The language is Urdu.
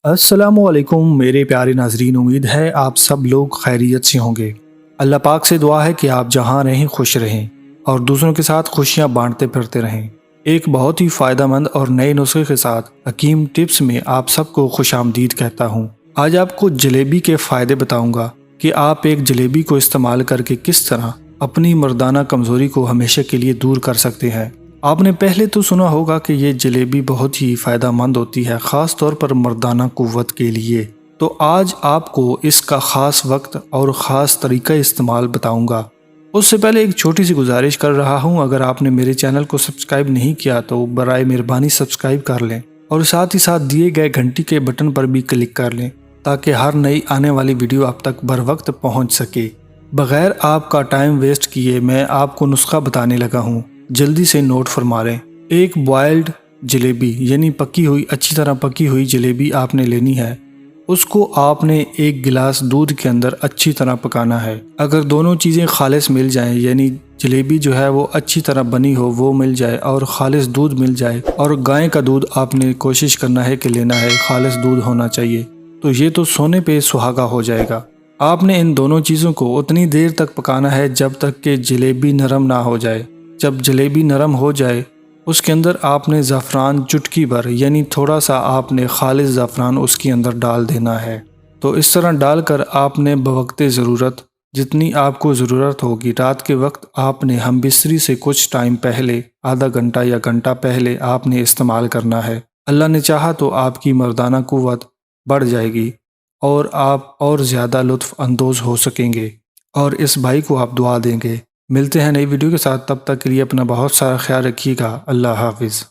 السلام علیکم میرے پیارے ناظرین، امید ہے آپ سب لوگ خیریت سے ہوں گے۔ اللہ پاک سے دعا ہے کہ آپ جہاں رہیں خوش رہیں اور دوسروں کے ساتھ خوشیاں بانٹتے پھرتے رہیں۔ ایک بہت ہی فائدہ مند اور نئے نسخے کے ساتھ حکیم ٹپس میں آپ سب کو خوش آمدید کہتا ہوں۔ آج آپ کو جلیبی کے فائدے بتاؤں گا کہ آپ ایک جلیبی کو استعمال کر کے کس طرح اپنی مردانہ کمزوری کو ہمیشہ کے لیے دور کر سکتے ہیں۔ آپ نے پہلے تو سنا ہوگا کہ یہ جلیبی بہت ہی فائدہ مند ہوتی ہے، خاص طور پر مردانہ قوت کے لیے۔ تو آج آپ کو اس کا خاص وقت اور خاص طریقہ استعمال بتاؤں گا۔ اس سے پہلے ایک چھوٹی سی گزارش کر رہا ہوں، اگر آپ نے میرے چینل کو سبسکرائب نہیں کیا تو برائے مہربانی سبسکرائب کر لیں اور ساتھ ہی ساتھ دیے گئے گھنٹی کے بٹن پر بھی کلک کر لیں تاکہ ہر نئی آنے والی ویڈیو آپ تک بر وقت پہنچ سکے۔ بغیر آپ کا ٹائم ویسٹ کیے میں آپ کو نسخہ بتانے لگا ہوں، جلدی سے نوٹ فرما لیں۔ ایک بوائلڈ جلیبی یعنی پکی ہوئی، اچھی طرح پکی ہوئی جلیبی آپ نے لینی ہے۔ اس کو آپ نے ایک گلاس دودھ کے اندر اچھی طرح پکانا ہے۔ اگر دونوں چیزیں خالص مل جائیں، یعنی جلیبی جو ہے وہ اچھی طرح بنی ہو وہ مل جائے اور خالص دودھ مل جائے، اور گائے کا دودھ آپ نے کوشش کرنا ہے کہ لینا ہے، خالص دودھ ہونا چاہیے، تو یہ تو سونے پہ سہاگا ہو جائے گا۔ آپ نے ان دونوں چیزوں کو اتنی دیر تک پکانا ہے جب تک کہ جلیبی نرم نہ ہو جائے۔ جب جلیبی نرم ہو جائے اس کے اندر آپ نے زعفران چٹکی بھر، یعنی تھوڑا سا آپ نے خالص زعفران اس کے اندر ڈال دینا ہے۔ تو اس طرح ڈال کر آپ نے بوقت ضرورت، جتنی آپ کو ضرورت ہوگی، رات کے وقت آپ نے ہم بستری سے کچھ ٹائم پہلے، آدھا گھنٹہ یا گھنٹہ پہلے آپ نے استعمال کرنا ہے۔ اللہ نے چاہا تو آپ کی مردانہ قوت بڑھ جائے گی اور آپ اور زیادہ لطف اندوز ہو سکیں گے اور اس بھائی کو آپ دعا دیں گے۔ ملتے ہیں نئی ویڈیو کے ساتھ، تب تک کے لیے اپنا بہت سارا خیال رکھیے گا۔ اللہ حافظ۔